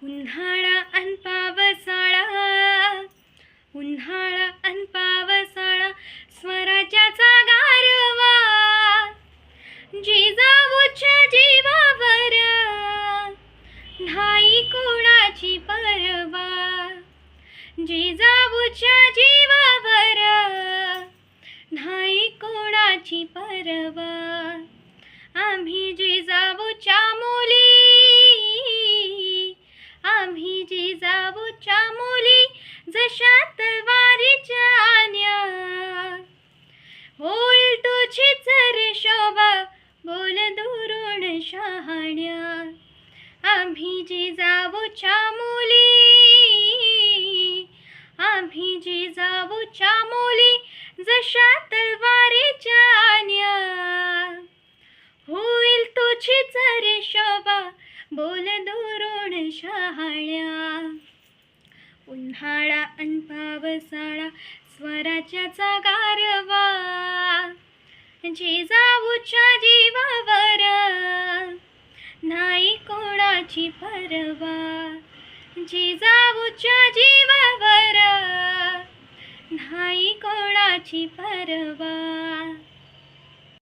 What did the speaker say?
उन्हाळा अन पावसाळा, उन्हाळा अन पावसाळा, स्वराज्याचा गारवा, जिजाऊच्या जीवावर नाही कोणाची परवा, जिजाऊच्या जीवावर नाही कोणाची परवा. आम्ही जिजाऊच्या मुली, आम्ही जिजाऊच्या मुली, जशा तलवारीच्या आण्या, होईल तुझीच रे शोभा, बोल दुरून शहाण्या. आम्ही जिजाऊच्या मुली, आम्ही जिजाऊच्या मुली, जशा तलवारीच्या आण्या, होईल तुझीच रे शोभा, बोल दुरून शहाण्या. उन्हाळा अन पावसाळा, स्वराज्याचा गारवा, जिजाऊच्या जीवावर नाही कोणाची परवा, जिजाऊच्या जीवावर नाही कोणाची परवा.